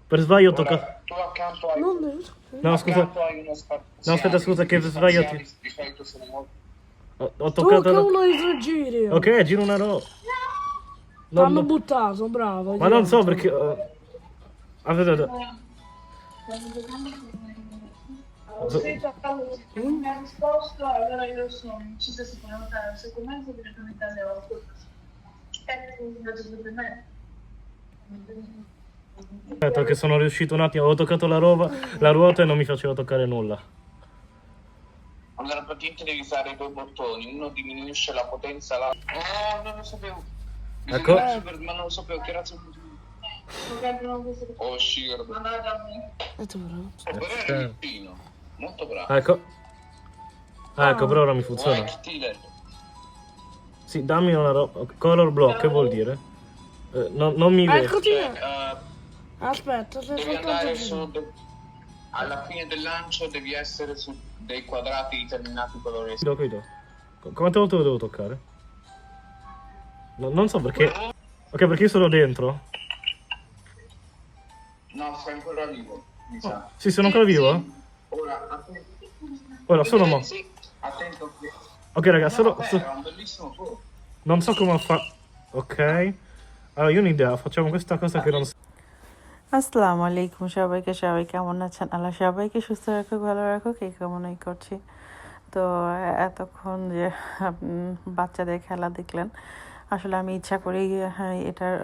Per sbaglio ho Ora, toccato... tu accanto hai, Non devo. No, scusa. accanto hai uno spaziale. No, aspetta, scusa, che Gli sbaglio. spaziali di solito sono molto... Ho Tu toccato... che uno di tre giri. Ok, giro una roba. T'hanno buttato, bravo. Ma non so dietro. perché... Aspetta, Non mi ha risposto, allora io sono incisa si prenotare al secondo mezzo direttamente alle 8. Per me. aspetta che sono riuscito un attimo, ho toccato la ruota e non mi faceva toccare nulla. Allora praticamente devi usare due bottoni, uno diminuisce la potenza, la... Oh, non lo sapevo. Ecco. Ma non lo sapevo che razza di... Oh, shit. E tu, bravo. Però è vicino. Molto bravo. Ecco. Ecco, però ora mi funziona. White Stealer. Sì, dammi una roba. Color block, che vuol dire? Non mi vedo. Eccoti. Cioè, Aspetta, sei devi soltanto andare giro. su... Alla fine del lancio devi essere su dei quadrati determinati colori. Qui do. Quante volte lo devo toccare? Non so perché. Ok, perché io sono dentro. No, sei ancora vivo, mi sa. Sì, sono ancora vivo? Ora, attento. Ora, sono mo. Sì, attento. Ok, raga, Era un bellissimo fuoco. non so come fa. Ok. Allora, io ho un'idea, facciamo questa cosa che non so. আসসালামু আলাইকুম সবাইকে, সবাই কেমন আছেন? আল্লাহ সবাইকে সুস্থ রাখুক, ভালো রাখুক, এই কামনাই করছি। তো এতক্ষণ যে বাচ্চাদের খেলা দেখলেন, আসলে আমি ইচ্ছা করেই এটার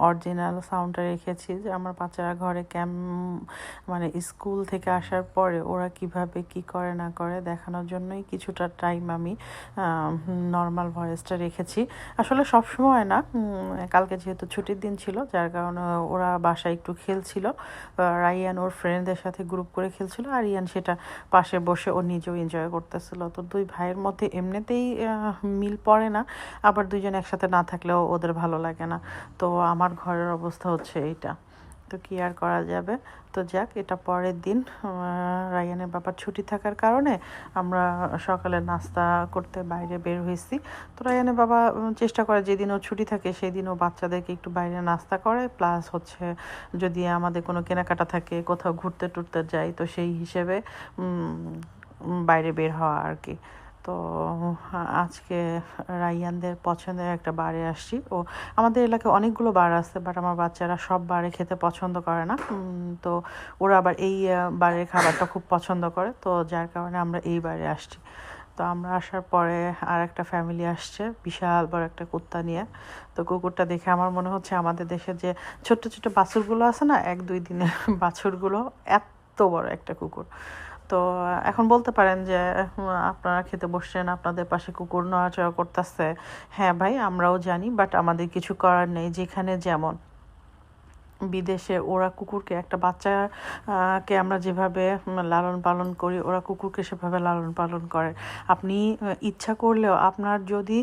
অরিজিনাল সাউন্ডটা রেখেছি যে আমার বাচ্চারা ঘরে মানে স্কুল থেকে আসার পরে ওরা কিভাবে কি করে না করে দেখানোর জন্যই কিছুটা টাইম আমি নর্মাল ভয়েসটা রেখেছি। আসলে সব সময় না, কালকে যেহেতু ছুটির দিন ছিল যার কারণে ওরা বাসায় একটু খেলছিল, রাইয়ান ওর ফ্রেন্ডদের সাথে গ্রুপ করে খেলছিল আর ইয়ান সেটা পাশে বসে ও নিজেও এনজয় করতেছিল। তো দুই ভাইয়ের মধ্যে এমনিতেই মিল পড়ে না, আবার দুইজন একসাথে না থাকলেও ওদের ভালো লাগে না। তো আমার ঘরের অবস্থা হচ্ছে এইটা, তো কি আর করা যাবে। তো যাক, এটা পরের দিন রায়ানের বাবার ছুটি থাকার কারণে আমরা সকালে নাস্তা করতে বাইরে বের হয়েছি। তো রায়ানের বাবা চেষ্টা করে যেদিন ও ছুটি থাকে সেই দিন ও বাচ্চাদেরকে একটু বাইরে নাস্তা করে, প্লাস হচ্ছে যদি আমাদের কোনো কেনাকাটা থাকে, কোথাও ঘুরতে টুরতে যাই, তো সেই হিসেবে বাইরে বের হওয়া আর কি। তো আজকে রাইয়ানদের পছন্দের একটা বারে আসছি। ও আমাদের এলাকায় অনেকগুলো বার আছে, বাট আমার বাচ্চারা সব বারে খেতে পছন্দ করে না। তো ওরা আবার এই বারের খাবারটা খুব পছন্দ করে, তো যার কারণে আমরা এই বারে আসছি। তো আমরা আসার পরে আর একটা ফ্যামিলি আসছে বিশাল বড় একটা কুত্তা নিয়ে। তো কুকুরটা দেখে আমার মনে হচ্ছে আমাদের দেশে যে ছোট্ট ছোট্ট বাছুরগুলো আছে না, 1-2 দিনের বাছুরগুলো, এত বড় একটা কুকুর। তো এখন বলতে পারেন যে আপনারা খেতে বসছেন, আপনাদের পাশে কুকুর নড়াচড়া করতেছে। হ্যাঁ ভাই, আমরাও জানি, বাট আমাদের কিছু করার নেই। যেখানে যেমন বিদেশে ওরা কুকুরকে, একটা বাচ্চাকে আমরা যেভাবে লালন পালন করি, ওরা কুকুরকে সেভাবে লালন পালন করে। আপনি ইচ্ছা করলেও আপনার যদি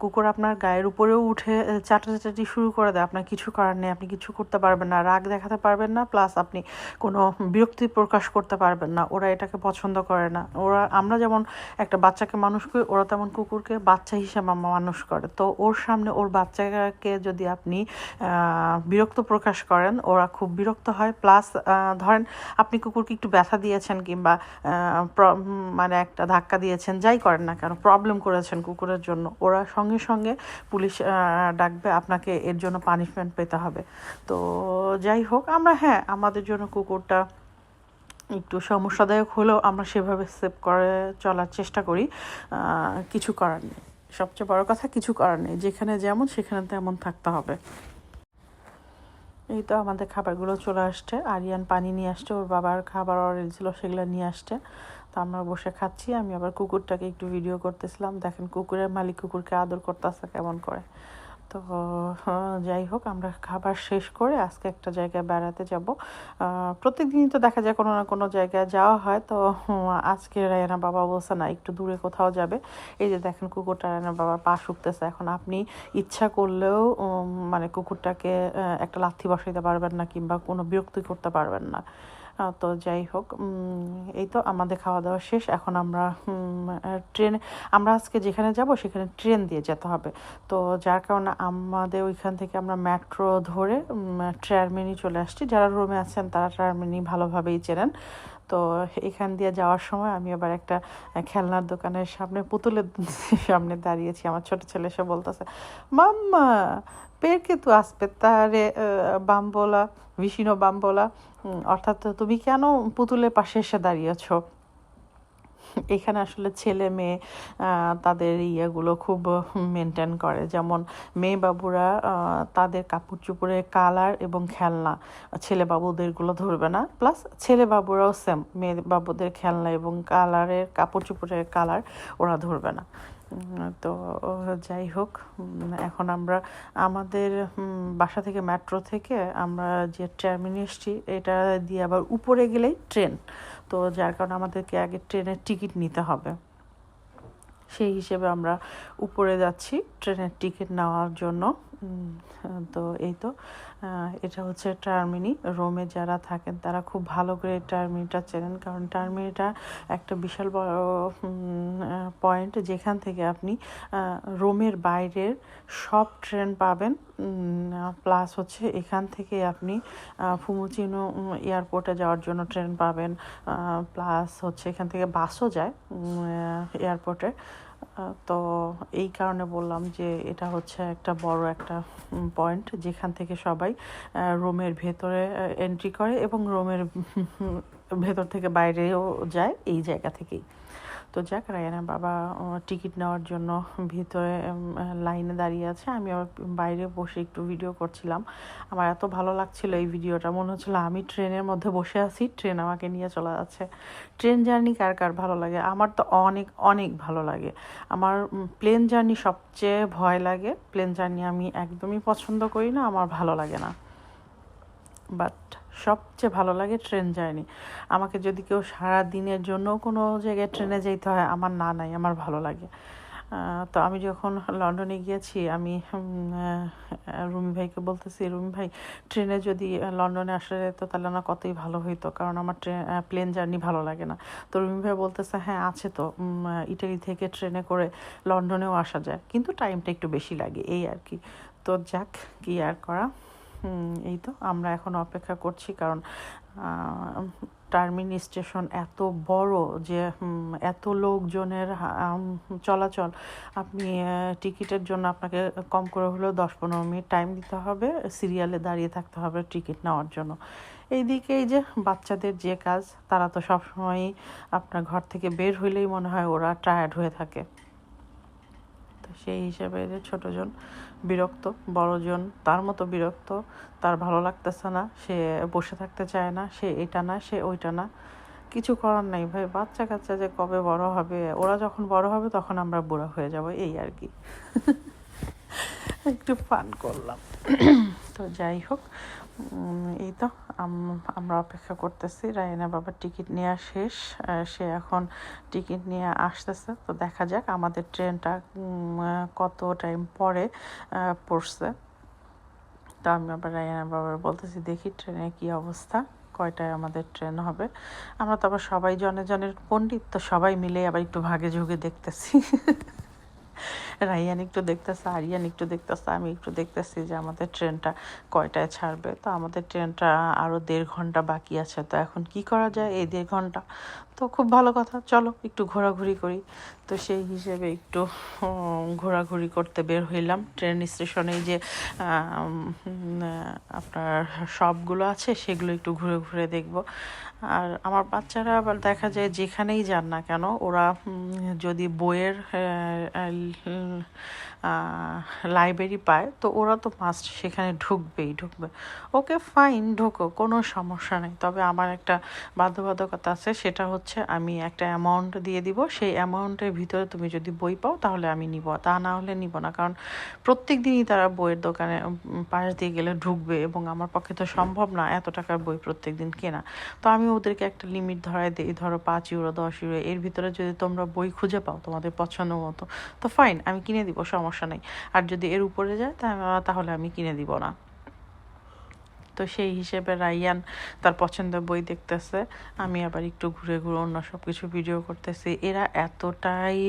কুকুর আপনার গায়ের উপরেও উঠে চাটাচাটি শুরু করে দেয়, আপনার কিছু করার নেই, আপনি কিছু করতে পারবেন না, রাগ দেখাতে পারবেন না, প্লাস আপনি কোনো বিরক্তি প্রকাশ করতে পারবেন না। ওরা এটাকে পছন্দ করে না। আমরা যেমন একটা বাচ্চাকে মানুষ করি, ওরা তেমন কুকুরকে বাচ্চা হিসেবে মানুষ করে। তো ওর সামনে ওর বাচ্চাকে যদি আপনি বিরক্ত প্রকাশ করেন, ওরা খুব বিরক্ত হয়। প্লাস ধরেন আপনি কুকুরকে একটু ব্যথা দিয়েছেন কিংবা মানে একটা ধাক্কা দিয়েছেন, যাই করেন না কেন, প্রবলেম করেছেন কুকুরের জন্য, ওরা সঙ্গে সঙ্গে পুলিশ ডাকবে, আপনাকে এর জন্য পানিশমেন্ট পেতে হবে। তো যাই হোক, আমরা আমাদের জন্য কুকুরটা একটু সমস্যাদায়ক হলেও আমরা সেভাবে সেভ করে চলার চেষ্টা করি। কিছু করার নেই, সবচেয়ে বড় কথা কিছু করার নেই, যেখানে যেমন সেখানে তেমন থাকতে হবে। এই তো আমাদের খাবারগুলো চলে আসছে, আরিয়ান পানি নিয়ে আসছে, ওর বাবার খাবার অর্ডার ছিল সেগুলো নিয়ে আসছে। তো আমরা বসে খাচ্ছি, আমি আবার কুকুরটাকে একটু ভিডিও করতেছিলাম। দেখেন কুকুরের মালিক কুকুরকে আদর করতেছে কেমন করে। তো যাই হোক, আমরা খাবার শেষ করে আজকে একটা জায়গায় বেড়াতে যাব। প্রত্যেকদিনই তো দেখা যায় কোনো না কোনো জায়গায় যাওয়া হয়। তো আজকে রায়না বাবা বলছে না, একটু দূরে কোথাও যাবে। এই যে দেখেন কুকুরটা রায়না বাবার পা শুকতেছে। এখন আপনি ইচ্ছা করলেও মানে কুকুরটাকে একটা লাথি বসাইতে পারবেন না কিংবা কোনো বিরক্তি করতে পারবেন না। তো যাই হোক, এই তো আমাদের খাওয়া দাওয়া শেষ। এখন আমরা ট্রেনে, আমরা আজকে যেখানে যাব সেখানে ট্রেন দিয়ে যেতে হবে। তো যার কারণে আমাদের ওইখান থেকে আমরা মেট্রো ধরে টার্মিনি চলে আসছি। যারা রোমে আছেন তারা টার্মিনি ভালোভাবেই চেনেন। তো এখান দিয়ে যাওয়ার সময় আমি আবার একটা খেলনার দোকানের সামনে, পুতুলের সামনে দাঁড়িয়েছি। আমার ছোট ছেলে এসে বলতেছে, মাম্মা পেরকে তু আসপেত্তারে বাম্বোলা ভিসিনো বাম্বোলা, অর্থাৎ তুমি কেন পুতুলের পাশে এসে দাঁড়িয়েছো। এখানে আসলে ছেলে মেয়ে তাদের ইয়েগুলো খুব মেনটেন করে। যেমন মেয়ে বাবুরা তাদের কাপড় চোপড়ের কালার এবং খেলনা ছেলে বাবুদেরগুলো ধরবে না, প্লাস ছেলে বাবুরাও সেম মেয়ে বাবুদের খেলনা এবং কালারের কাপড় চোপড়ের কালার ওরা ধরবে না। তো যাই হোক, এখন আমরা আমাদের বাসা থেকে মেট্রো থেকে আমরা যে টার্মিনে এসছি এটা দিয়ে আবার উপরে গেলেই ট্রেন। তো যার কারণে আমাদেরকে আগে ট্রেনের টিকিট নিতে হবে। সেই হিসেবে আমরা উপরে যাচ্ছি ট্রেনের টিকিট নেওয়ার জন্য। তো এই তো এটা হচ্ছে টার্মিনি। রোমে যারা থাকেন তারা খুব ভালো করে টার্মিনিটা চেনেন, কারণ টার্মিনিটা একটা বিশাল বড় পয়েন্ট যেখান থেকে আপনি রোমের বাইরের সব ট্রেন পাবেন। প্লাস হচ্ছে এখান থেকে আপনি ফুমুচিনো এয়ারপোর্টে যাওয়ার জন্য ট্রেন পাবেন। প্লাস হচ্ছে এখান থেকে বাসও যায় এয়ারপোর্টে। তো এই কারণে বললাম যে এটা হচ্ছে একটা বড় একটা পয়েন্ট যেখান থেকে সবাই রোমের ভেতরে এন্ট্রি করে এবং রোমের ভেতর থেকে বাইরেও যায় এই জায়গা থেকেই। তো যাক, রায়ানের বাবা টিকিট নেওয়ার জন্য ভিতরে লাইনে দাঁড়িয়ে আছে। আমি আবার বাইরে বসে একটু ভিডিও করছিলাম। আমার এত ভালো লাগছিল এই ভিডিওটা, মনে হচ্ছিল আমি ট্রেনের মধ্যে বসে আছি, ট্রেন আমাকে নিয়ে চলে যাচ্ছে। ট্রেন জার্নি কার কার ভালো লাগে? আমার তো অনেক অনেক ভালো লাগে। আমার প্লেন জার্নি সবচেয়ে ভয় লাগে। প্লেন জার্নি আমি একদমই পছন্দ করি না, আমার ভালো লাগে না। বাট সবচেয়ে ভালো লাগে ট্রেন জার্নি। আমাকে যদি কেউ সারা দিনের জন্য কোনো জায়গায় ট্রেনে যেতে হয়, আমার নাই, আমার ভালো লাগে। তো আমি যখন লন্ডনে গিয়েছি, আমি রুমি ভাইকে বলতেছি, রুমি ভাই ট্রেনে যদি লন্ডনে আসা যেত তাহলে না কতই ভালো হইতো, কারণ আমার প্লেন জার্নি ভালো লাগে না। তো রুমি ভাই বলতেছে, হ্যাঁ আছে তো, ইটালি থেকে ট্রেনে করে লন্ডনেও আসা যায়, কিন্তু টাইমটা একটু বেশি লাগে, এই আর কি। তো যাক, কি আর করা। এই তো আমরা এখন অপেক্ষা করছি, কারণ টার্মিনি স্টেশন এত বড় যে এত লোকজনের চলাচল। আপনি টিকিটের জন্য আপনাকে কম করে হলেও 10-15 মিনিট টাইম দিতে হবে, সিরিয়ালে দাঁড়িয়ে থাকতে হবে টিকিট নেওয়ার জন্য। এইদিকে এই যে বাচ্চাদের যে কাজ, তারা তো সবসময়ই আপনার ঘর থেকে বের হইলেই মনে হয় ওরা টায়ার্ড হয়ে থাকে। তো সেই হিসেবে যে ছোটজন বিরক্ত, বড়জন তার মতো বিরক্ত, তার ভালো লাগতেছে না, সে বসে থাকতে চায় না, সে এটা না, সে ওইটা না। কিছু করার নাই ভাই, বাচ্চা কাচ্চা যে কবে বড় হবে, ওরা যখন বড় হবে তখন আমরা বুড়া হয়ে যাব, এই আর কি। একটু ফান করলাম। তো যাই হোক, এই তো আমরা অপেক্ষা করতেছি। রায়না বাবার টিকিট নেওয়া শেষ, সে এখন টিকিট নিয়ে আসতেছে। তো দেখা যাক আমাদের ট্রেনটা কত টাইম পরে পড়ছে। তো আমি আবার রায়না বাবার বলতেছি, দেখি ট্রেনের কি অবস্থা, কয়টায় আমাদের ট্রেন হবে। আমরা তো আবার সবাই জনের পণ্ডিত, তো সবাই মিলে আবার একটু ভাগে ঝুঁকে দেখতেছি। রাইয়ান একটু দেখতেছে, আরিয়ান একটু দেখতেছে, আমি একটু দেখতেছি যে আমাদের ট্রেনটা কয়টায় ছাড়বে। তো আমাদের ট্রেনটা আরও 1.5 ঘন্টা বাকি আছে। তো এখন কি করা যায় এই 1.5 ঘন্টা? তো খুব ভালো কথা, চলো একটু ঘোরাঘুরি করি। তো সেই হিসেবে একটু ঘোরাঘুরি করতে বের হইলাম। ট্রেন স্টেশনে যে আপনার শপগুলো আছে সেগুলো একটু ঘুরে ঘুরে দেখব। আর আমার বাচ্চারা আবার দেখা যায় যেখানেই যান না কেন, ওরা যদি বইয়ের লাইব্রেরি পায় তো ওরা তো মাস্ট সেখানে ঢুকবে। ওকে ফাইন, ঢোকো, কোনো সমস্যা নেই। তবে আমার একটা বাধ্যবাধকতা আছে, সেটা হচ্ছে আমি একটা অ্যামাউন্ট দিয়ে দিব, সেই অ্যামাউন্টের ভিতরে তুমি যদি বই পাও তাহলে আমি নিব, তা না হলে নিব না। কারণ প্রত্যেক দিনই তারা বইয়ের দোকানে পাশ দিয়ে গেলে ঢুকবে, এবং আমার পক্ষে তো সম্ভব না এত টাকার বই প্রত্যেক দিন কেনা। তো আমি ওদেরকে একটা লিমিট ধরায় দিই, ধরো 5 ইউরো 10 ইউরো, এর ভিতরে যদি তোমরা বই খুঁজে পাও তোমাদের পছন্দ মতো তো ফাইন, আমি কিনে দিব, সমস্যা নেই। আর যদি এর উপরে যায় তাহলে আমি কিনে দিব না। তো সেই হিসেবে রাইয়ান তার পছন্দের বই দেখতেছে, আমি আবার একটু ঘুরে ঘুরে অন্য সব কিছু ভিডিও করতেছি। এরা এতটাই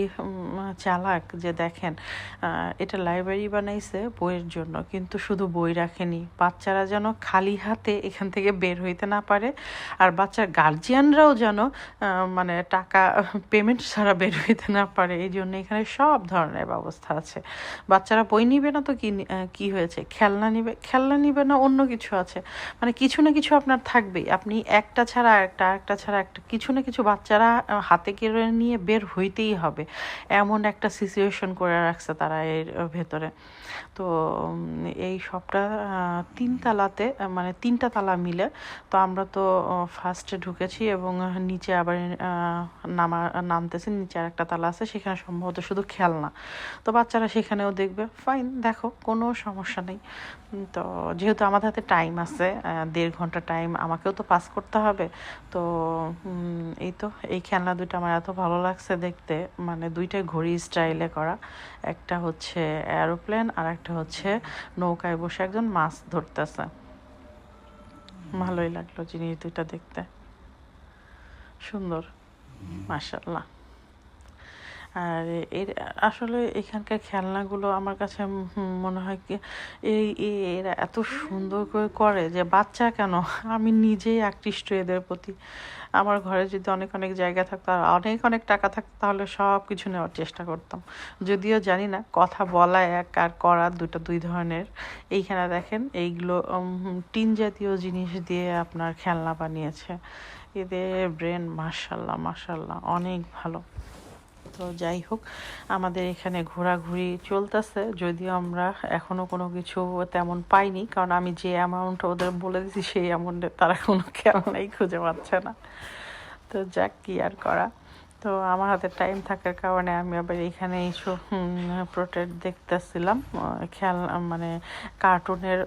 চালাক যে দেখেন, এটা লাইব্রেরি বানাইছে বইয়ের জন্য, কিন্তু শুধু বই রাখেনি, বাচ্চারা যেন খালি হাতে এখান থেকে বের হইতে না পারে, আর বাচ্চার গার্জিয়ানরাও যেন মানে টাকা পেমেন্ট ছাড়া বের হইতে না পারে, এই জন্য এখানে সব ধরনের ব্যবস্থা আছে। বাচ্চারা বই নিবে না তো কি হয়েছে, খেলনা নিবে না অন্য কিছু আছে, মানে কিছু না কিছু আপনার থাকবেই, আপনি একটা ছাড়া আরেকটা ছাড়া একটা, কিছু না কিছু বাচ্চারা হাতে কেড়ে নিয়ে বের হইতেই হবে, এমন একটা সিচুয়েশন করে রাখছে তারা এর ভেতরে। তো এই সবটা তিনতলাতে, মানে 3টা তালা মিলে। তো আমরা তো ফার্স্টে ঢুকেছি এবং নিচে আবার নামতেছি, নিচে আর একটা তালা আছে, সেখানে সম্ভবত শুধু খেলনা। তো বাচ্চারা সেখানেও দেখবে, ফাইন, দেখো, কোনো সমস্যা নেই। তো যেহেতু আমাদের হাতে টাইম আছে, 1.5 ঘন্টা টাইম, আমাকেও তো পাস করতে হবে। তো এই তো এই খেলনা দুটো আমার এত ভালো লাগছে দেখতে, মানে 2টাই ঘড়ি স্টাইলে করা, একটা হচ্ছে এরোপ্লেন আর একটা হচ্ছে নৌকায় বসে একজন মাছ ধরতেছে। ভালোই লাগলো জিনিস দুইটা দেখতে, সুন্দর, মাশাআল্লাহ। আর এর আসলে এখানকার খেলনাগুলো আমার কাছে মনে হয় কি, এরা এত সুন্দর করে যে বাচ্চা কেন, আমি নিজেই আকৃষ্ট এদের প্রতি। আমার ঘরে যদি অনেক অনেক জায়গা থাকতো আর অনেক টাকা থাকতো, তাহলে সব কিছু নেওয়ার চেষ্টা করতাম। যদিও জানি না, কথা বলা এক আর করা দুই ধরনের। এইখানে দেখেন, এইগুলো টিন জাতীয় জিনিস দিয়ে আপনার খেলনা বানিয়েছে। এদের ব্রেন মাশাআল্লাহ অনেক ভালো। তো যাই হোক, আমাদের এখানে ঘোরাঘুরি চলতেছে, যদিও আমরা এখনো কোনো কিছু তেমন পাইনি, কারণ আমি যে অ্যামাউন্ট ওদের বলে দিচ্ছি সেই অ্যামাউন্টে তারা কোনো খেলনাই খুঁজে পাচ্ছে না। তো যাক, কি আর করা। তো আমার হাতে টাইম থাকার কারণে আমি আবার এখানে এইসব প্রোটেক্ট দেখতেছিলাম, মানে কার্টুনের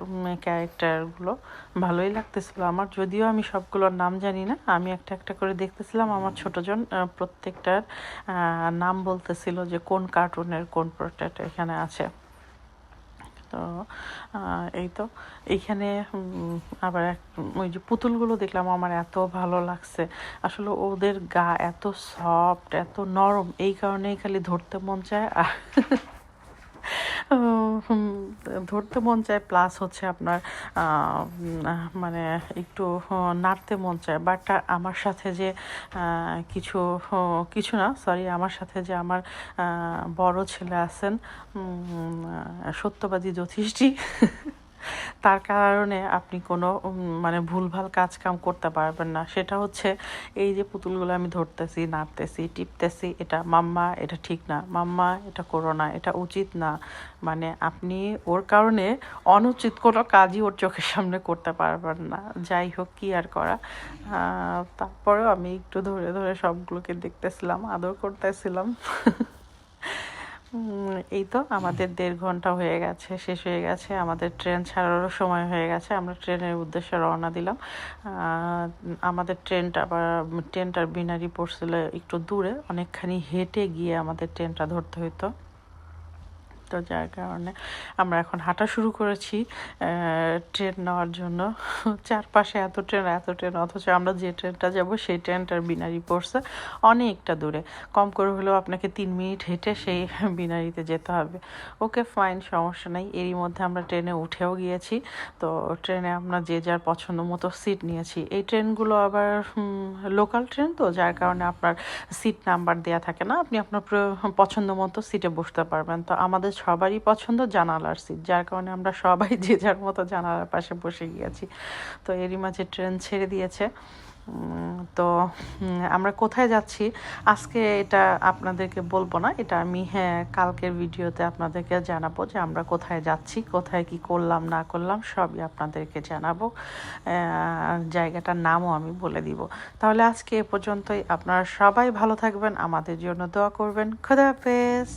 ক্যারেক্টারগুলো ভালোই লাগতেছিল আমার, যদিও আমি সবগুলোর নাম জানি না। আমি একটা করে দেখতেছিলাম, আমার ছোটজন প্রত্যেকটার নাম বলতেছিল যে কোন কার্টুনের কোন প্রোটেক্ট এখানে আছে। তো এই তো এইখানে আবার ওই যে পুতুলগুলো দেখলাম, আমার এত ভালো লাগছে। আসলে ওদের গা এত সফট, এত নরম, এই কারণেই খালি ধরতে মন চায়, আর ধরতে মন চায়, প্লাস হচ্ছে আপনার মানে একটু নাড়তে মন চায়। বাট আমার সাথে যে কিছু না, সরি, আমার সাথে যে আমার বড় ছেলে আছেন, সত্যবাদী জ্যোতিষী, তার কারণে আপনি কোনো মানে ভুলভাল কাম করতে পারবেন না। সেটা হচ্ছে, এই যে পুতুলগুলো আমি ধরতেছি, নাড়তেছি, টিপতেছি, এটা মাম্মা, এটা ঠিক না, মাম্মা এটা করো না, এটা উচিত না, মানে আপনি ওর কারণে অনুচিত কোনো কাজই ওর চোখের সামনে করতে পারবেন না। যাই হোক, কি আর করা। তারপরেও আমি একটু ধরে ধরে সবগুলোকে দেখতেছিলাম, আদর করতেছিলাম। এই তো আমাদের 1.5 ঘন্টা হয়ে গেছে, শেষ হয়ে গেছে, আমাদের ট্রেন ছাড়ারও সময় হয়ে গেছে। আমরা ট্রেনের উদ্দেশ্যে রওনা দিলাম। আমাদের ট্রেনটার বিনারি পড়ছিল একটু দূরে, অনেকখানি হেঁটে গিয়ে আমাদের ট্রেনটা ধরতে হতো। তো যার কারণে আমরা এখন হাঁটা শুরু করেছি ট্রেন নেওয়ার জন্য। চারপাশে এত ট্রেন, অথচ আমরা যে ট্রেনটা যাব সেই ট্রেনটার বিনারি পড়ছে অনেকটা দূরে, কম করে হলেও আপনাকে 3 মিনিট হেঁটে সেই বিনারিতে যেতে হবে। ওকে, ফাইন, সমস্যা নেই। এরই মধ্যে আমরা ট্রেনে উঠেও গিয়েছি। তো ট্রেনে আমরা যে যার পছন্দ মতো সিট নিয়েছি। এই ট্রেনগুলো আবার লোকাল ট্রেন, তো যার কারণে আপনার সিট নাম্বার দেওয়া থাকে না, আপনি আপনার পছন্দ মতো সিটে বসতে পারবেন। তো আমাদের সবারই পছন্দ জানালার সিট, যার কারণে আমরা সবাই যে যার মতো জানালার পাশে বসে গিয়েছি। তো এরই মাঝে ট্রেন ছেড়ে দিয়েছে। তো আমরা কোথায় যাচ্ছি আজকে এটা আপনাদেরকে বলবো না, এটা আমি কালকের ভিডিওতে আপনাদেরকে জানাবো যে আমরা কোথায় যাচ্ছি, কোথায় কি করলাম না করলাম সবই আপনাদেরকে জানাবো। জায়গাটার নামও আমি বলে দিব। তাহলে আজকে এ পর্যন্তই। আপনারা সবাই ভালো থাকবেন, আমাদের জন্য দোয়া করবেন। খোদা হাফেজ।